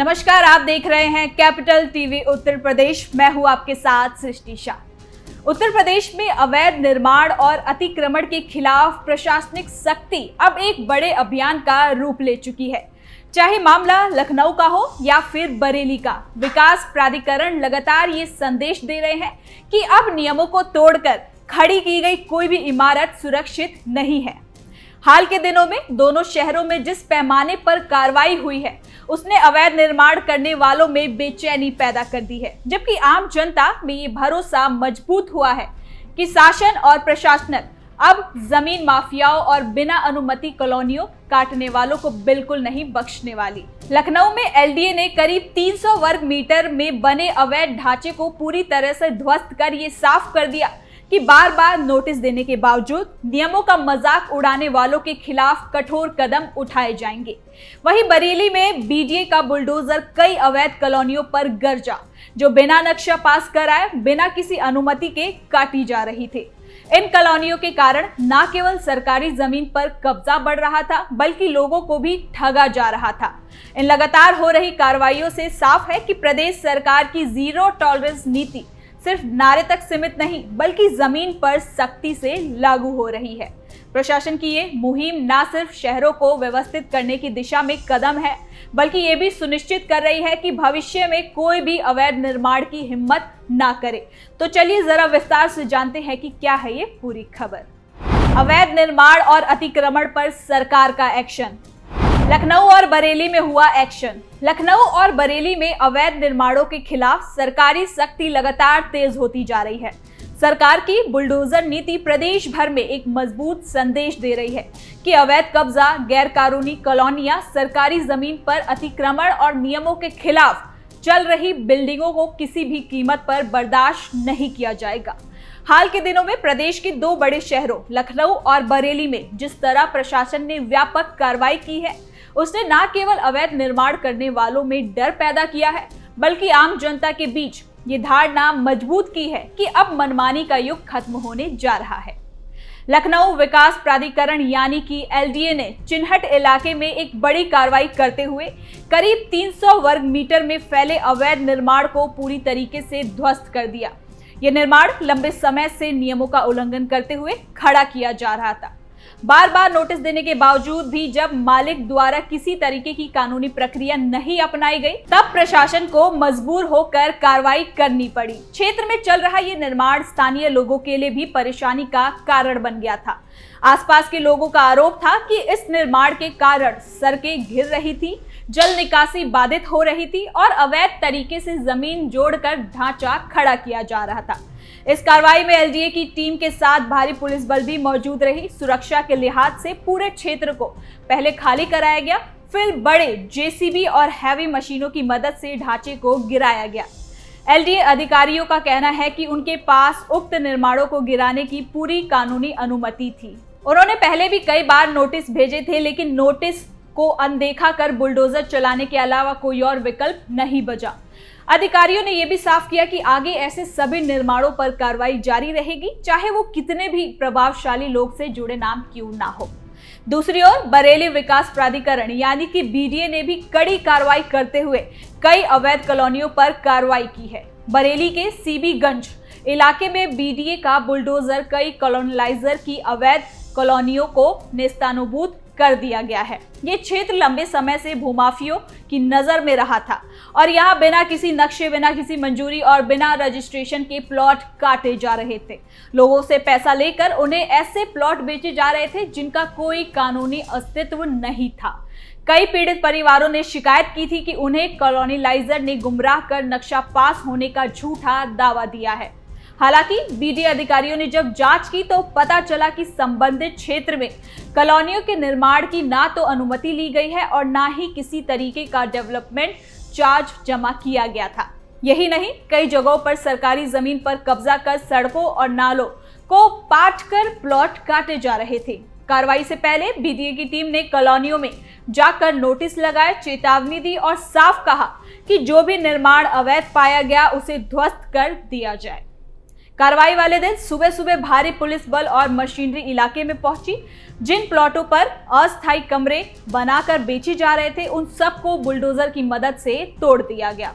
नमस्कार, आप देख रहे हैं कैपिटल टीवी उत्तर प्रदेश। मैं हूं आपके साथ सृष्टि शाह। उत्तर प्रदेश में अवैध निर्माण और अतिक्रमण के खिलाफ प्रशासनिक सख्ती अब एक बड़े अभियान का रूप ले चुकी है। चाहे मामला लखनऊ का हो या फिर बरेली का, विकास प्राधिकरण लगातार ये संदेश दे रहे हैं कि अब नियमों को तोड़कर खड़ी की गई कोई भी इमारत सुरक्षित नहीं है। हाल के दिनों में दोनों शहरों में जिस पैमाने पर कार्रवाई हुई है, उसने अवैध निर्माण करने वालों में बेचैनी पैदा कर दी है, जबकि आम जनता में ये भरोसा मजबूत हुआ है कि शासन और प्रशासन अब जमीन माफियाओं और बिना अनुमति कॉलोनियों काटने वालों को बिल्कुल नहीं बख्शने वाली। लखनऊ में एलडीए ने करीब 300 वर्ग मीटर में बने अवैध ढांचे को पूरी तरह से ध्वस्त कर ये साफ कर दिया कि बार बार नोटिस देने के बावजूद नियमों का मजाक उड़ाने वालों के खिलाफ कठोर कदम उठाए जाएंगे। वहीं बरेली में बीडीए का बुलडोजर कई अवैध कॉलोनियों पर गरजा, जो बिना नक्शा पास कराए बिना किसी अनुमति के काटी जा रही थी। इन कॉलोनियों के कारण न केवल सरकारी जमीन पर कब्जा बढ़ रहा था, बल्कि लोगों को भी ठगा जा रहा था। इन लगातार हो रही कार्रवाइयों से साफ है कि प्रदेश सरकार की जीरो टॉलरेंस नीति सिर्फ नारे तक सीमित नहीं, बल्कि जमीन पर सख्ती से लागू हो रही है। प्रशासन की ये मुहिम न सिर्फ शहरों को व्यवस्थित करने की दिशा में कदम है, बल्कि ये भी सुनिश्चित कर रही है कि भविष्य में कोई भी अवैध निर्माण की हिम्मत ना करे। तो चलिए जरा विस्तार से जानते हैं कि क्या है ये पूरी खबर। अवैध निर्माण और अतिक्रमण पर सरकार का एक्शन। लखनऊ और बरेली में हुआ एक्शन। लखनऊ और बरेली में अवैध निर्माणों के खिलाफ सरकारी सख्ती लगातार तेज होती जा रही है। सरकार की बुलडोजर नीति प्रदेश भर में एक मजबूत संदेश दे रही है कि अवैध कब्जा, गैर कानूनी कॉलोनियां, सरकारी जमीन पर अतिक्रमण और नियमों के खिलाफ चल रही बिल्डिंगों को किसी भी कीमत पर बर्दाश्त नहीं किया जाएगा। हाल के दिनों में प्रदेश के दो बड़े शहरों लखनऊ और बरेली में जिस तरह प्रशासन ने व्यापक कार्रवाई की है, उसने न केवल अवैध निर्माण करने वालों में डर पैदा किया है, बल्कि आम जनता के बीच ये धारणा मजबूत की है कि अब मनमानी का युग खत्म होने जा रहा है। लखनऊ विकास प्राधिकरण यानी कि एलडीए ने चिन्हट इलाके में एक बड़ी कार्रवाई करते हुए करीब 300 वर्ग मीटर में फैले अवैध निर्माण को पूरी तरीके से ध्वस्त कर दिया। ये निर्माण लंबे समय से नियमों का उल्लंघन करते हुए खड़ा किया जा रहा था। बार बार नोटिस देने के बावजूद भी जब मालिक द्वारा किसी तरीके की कानूनी प्रक्रिया नहीं अपनाई गई, तब प्रशासन को मजबूर होकर कार्रवाई करनी पड़ी। क्षेत्र में चल रहा ये निर्माण स्थानीय लोगों के लिए भी परेशानी का कारण बन गया था। आसपास के लोगों का आरोप था कि इस निर्माण के कारण सड़कें घिर रही थी, जल निकासी बाधित हो रही थी और अवैध तरीके से जमीन जोड़कर ढांचा खड़ा किया जा रहा था। इस कार्रवाई में एलडीए की टीम के साथ भारी पुलिस बल भी मौजूद रही। सुरक्षा के लिहाज से पूरे क्षेत्र को पहले खाली कराया गया, फिर बड़े जेसीबी और हैवी मशीनों की मदद से ढांचे को गिराया गया। एलडीए अधिकारियों का कहना है कि उनके पास उक्त निर्माणों को गिराने की पूरी कानूनी अनुमति थी। उन्होंने पहले भी कई बार नोटिस भेजे थे, लेकिन नोटिस को अनदेखा कर बुलडोजर चलाने के अलावा कोई और विकल्प नहीं बचा। अधिकारियों ने यह भी साफ किया कि आगे ऐसे सभी निर्माणों पर कार्रवाई जारी रहेगी, चाहे वो कितने भी प्रभावशाली लोग से जुड़े नाम क्यों ना हो। दूसरी ओर बरेली विकास प्राधिकरण यानी कि बीडीए ने भी कड़ी कार्रवाई करते हुए कई अवैध कॉलोनियों पर कार्रवाई की है। बरेली के सीबीगंज इलाके में बीडीए का बुलडोजर कई कॉलोनाइजर की अवैध कॉलोनियों को नेस्तानाबूद कर दिया गया है। ये क्षेत्र लंबे समय से भूमाफियों की नजर में रहा था और यहाँ बिना किसी नक्शे, बिना किसी मंजूरी और बिना रजिस्ट्रेशन के प्लॉट काटे जा रहे थे। लोगों से पैसा लेकर उन्हें ऐसे प्लॉट बेचे जा रहे थे जिनका कोई कानूनी अस्तित्व नहीं था। कई पीड़ित परिवारों ने शिकायत की थी कि उन्हें कॉलोनीलाइजर ने गुमराह कर नक्शा पास होने का झूठा दावा दिया है। हालांकि बीडीए अधिकारियों ने जब जांच की तो पता चला कि संबंधित क्षेत्र में कॉलोनियों के निर्माण की ना तो अनुमति ली गई है और ना ही किसी तरीके का डेवलपमेंट चार्ज जमा किया गया था। यही नहीं, कई जगहों पर सरकारी जमीन पर कब्जा कर सड़कों और नालों को पाट कर प्लॉट काटे जा रहे थे। कार्रवाई से पहले बीडीए की टीम ने कॉलोनियों में जाकर नोटिस लगाए, चेतावनी दी और साफ कहा कि जो भी निर्माण अवैध पाया गया उसे ध्वस्त कर दिया जाए। कार्रवाई वाले दिन सुबह सुबह भारी पुलिस बल और मशीनरी इलाके में पहुंची। जिन प्लॉटों पर अस्थायी कमरे बनाकर बेचे जा रहे थे उन सबको बुलडोजर की मदद से तोड़ दिया गया।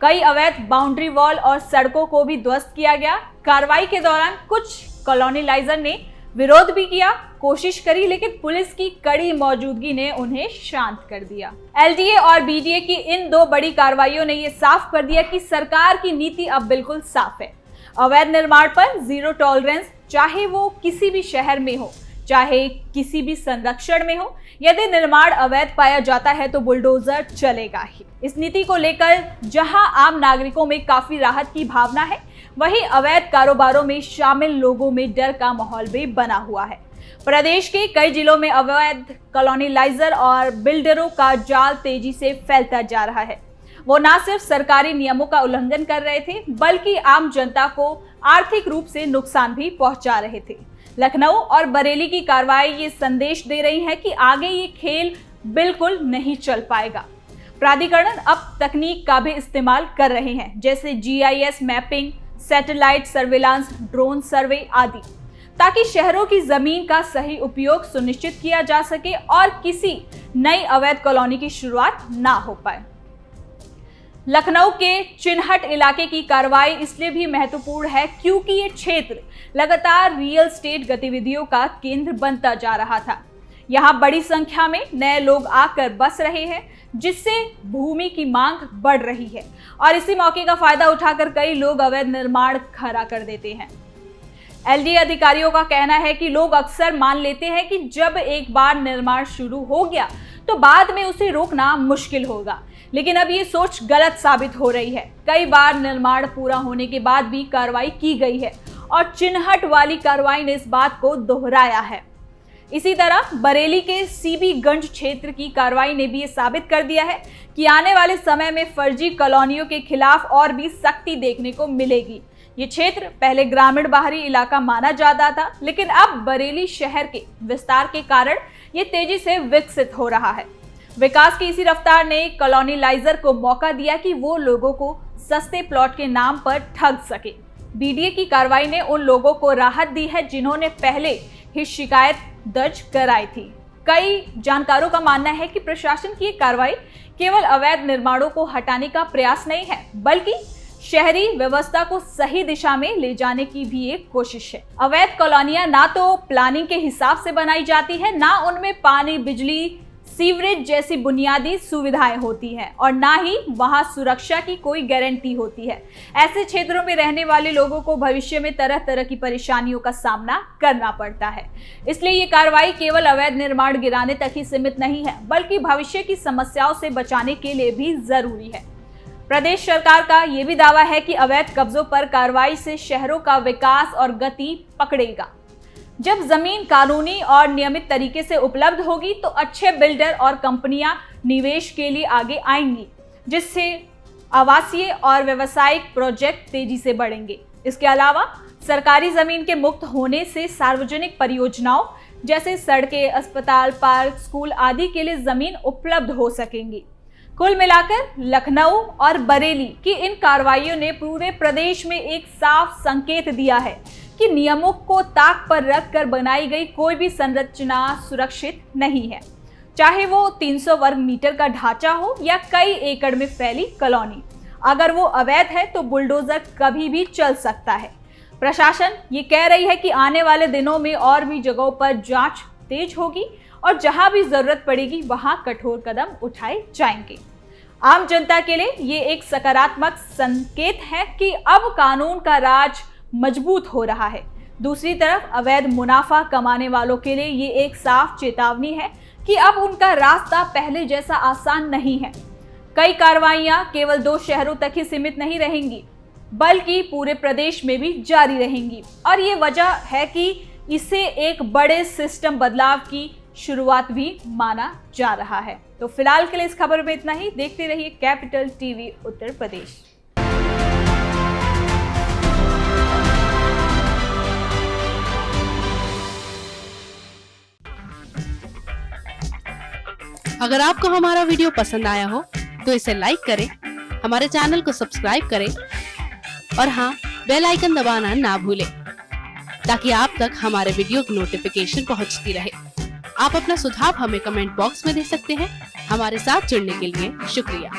कई अवैध बाउंड्री वॉल और सड़कों को भी ध्वस्त किया गया। कार्रवाई के दौरान कुछ कॉलोनीलाइजर ने विरोध भी किया, कोशिश करी, लेकिन पुलिस की कड़ी मौजूदगी ने उन्हें शांत कर दिया। एलडीए और बीडीए की इन दो बड़ी कार्रवाइयों ने यह साफ कर दिया कि सरकार की नीति अब बिल्कुल साफ है। अवैध निर्माण पर जीरो टॉलरेंस, चाहे वो किसी भी शहर में हो, चाहे किसी भी संरक्षण में हो। यदि निर्माण अवैध पाया जाता है तो बुलडोजर चलेगा ही। इस नीति को लेकर जहां आम नागरिकों में काफी राहत की भावना है, वहीं अवैध कारोबारों में शामिल लोगों में डर का माहौल भी बना हुआ है। प्रदेश के कई जिलों में अवैध कॉलोनीलाइजर और बिल्डरों का जाल तेजी से फैलता जा रहा है। वो न सिर्फ सरकारी नियमों का उल्लंघन कर रहे थे, बल्कि आम जनता को आर्थिक रूप से नुकसान भी पहुंचा रहे थे। लखनऊ और बरेली की कार्रवाई ये संदेश दे रही है कि आगे ये खेल बिल्कुल नहीं चल पाएगा। प्राधिकरण अब तकनीक का भी इस्तेमाल कर रहे हैं, जैसे GIS mapping, satellite surveillance, drone survey आदि, ताकि शहरों की जमीन का सही उपयोग सुनिश्चित किया जा सके और किसी नई अवैध कॉलोनी की शुरुआत ना हो पाए। लखनऊ के चिन्हट इलाके की कार्रवाई इसलिए भी महत्वपूर्ण है क्योंकि ये क्षेत्र लगातार रियल एस्टेट गतिविधियों का केंद्र बनता जा रहा था। यहाँ बड़ी संख्या में नए लोग आकर बस रहे हैं, जिससे भूमि की मांग बढ़ रही है और इसी मौके का फायदा उठाकर कई लोग अवैध निर्माण खड़ा कर देते हैं। एलडीए अधिकारियों का कहना है कि लोग अक्सर मान लेते हैं कि जब एक बार निर्माण शुरू हो गया तो बाद में उसे रोकना मुश्किल होगा, लेकिन अब ये सोच गलत साबित हो रही है। कई बार निर्माण पूरा होने के बाद भी कार्रवाई की गई है और चिन्हट वाली कार्रवाई ने इस बात को दोहराया है। इसी तरह बरेली के सीबीगंज क्षेत्र की कार्रवाई ने भी ये साबित कर दिया है कि आने वाले समय में फर्जी कॉलोनियों के खिलाफ और भी सख्ती देखने को मिलेगी। ये क्षेत्र पहले ग्रामीण बाहरी इलाका माना जाता था, लेकिन अब बरेली शहर के विस्तार के कारण ये तेजी से विकसित हो रहा है। विकास की इसी रफ्तार ने कॉलोनीलाइजर को मौका दिया कि वो लोगों को सस्ते प्लॉट के नाम पर ठग सके। बीडीए की कार्रवाई ने उन लोगों को राहत दी है जिन्होंने पहले ही शिकायत दर्ज कराई थी। कई जानकारों का मानना है कि प्रशासन की ये कार्रवाई केवल अवैध निर्माणों को हटाने का प्रयास नहीं है, बल्कि शहरी व्यवस्था को सही दिशा में ले जाने की भी एक कोशिश है। अवैध कॉलोनियां ना तो प्लानिंग के हिसाब से बनाई जाती है, ना उनमें पानी, बिजली, सीवरेज जैसी बुनियादी सुविधाएं होती हैं और ना ही वहां सुरक्षा की कोई गारंटी होती है। ऐसे क्षेत्रों में रहने वाले लोगों को भविष्य में तरह तरह की परेशानियों का सामना करना पड़ता है। इसलिए ये कार्रवाई केवल अवैध निर्माण गिराने तक ही सीमित नहीं है, बल्कि भविष्य की समस्याओं से बचाने के लिए भी जरूरी है। प्रदेश सरकार का यह भी दावा है कि अवैध कब्जों पर कार्रवाई से शहरों का विकास और गति पकड़ेगा। जब जमीन कानूनी और नियमित तरीके से उपलब्ध होगी तो अच्छे बिल्डर और कंपनियां निवेश के लिए आगे आएंगी, जिससे आवासीय और व्यावसायिक प्रोजेक्ट तेजी से बढ़ेंगे। इसके अलावा सरकारी जमीन के मुक्त होने से सार्वजनिक परियोजनाओं जैसे सड़कें, अस्पताल, पार्क, स्कूल आदि के लिए जमीन उपलब्ध हो सकेंगी। कुल मिलाकर लखनऊ और बरेली की इन कार्रवाइयों ने पूरे प्रदेश में एक साफ संकेत दिया है कि नियमों को ताक पर रखकर बनाई गई कोई भी संरचना सुरक्षित नहीं है, चाहे वो 300 वर्ग मीटर का ढांचा हो या कई एकड़ में फैली कॉलोनी। अगर वो अवैध है तो बुलडोजर कभी भी चल सकता है। प्रशासन ये कह रही है कि आने वाले दिनों में और भी जगहों पर जांच तेज होगी और जहां भी जरूरत पड़ेगी वहां कठोर कदम उठाए जाएंगे। आम जनता के लिए ये एक सकारात्मक संकेत है कि अब कानून का राज मजबूत हो रहा है। दूसरी तरफ अवैध मुनाफा कमाने वालों के लिए ये एक साफ चेतावनी है कि अब उनका रास्ता पहले जैसा आसान नहीं है। कई कार्रवाइयां केवल 2 शहरों तक ही सीमित नहीं रहेंगी, बल्कि पूरे प्रदेश में भी जारी रहेंगी और ये वजह है कि इसे एक बड़े सिस्टम बदलाव की शुरुआत भी माना जा रहा है। तो फिलहाल के लिए इस खबर में इतना ही। देखते रहिए कैपिटल टीवी उत्तर प्रदेश। अगर आपको हमारा वीडियो पसंद आया हो तो इसे लाइक करें, हमारे चैनल को सब्सक्राइब करें और हाँ, बेल आइकन दबाना ना भूलें ताकि आप तक हमारे वीडियो की नोटिफिकेशन पहुंचती रहे। आप अपना सुझाव हमें कमेंट बॉक्स में दे सकते हैं। हमारे साथ जुड़ने के लिए शुक्रिया।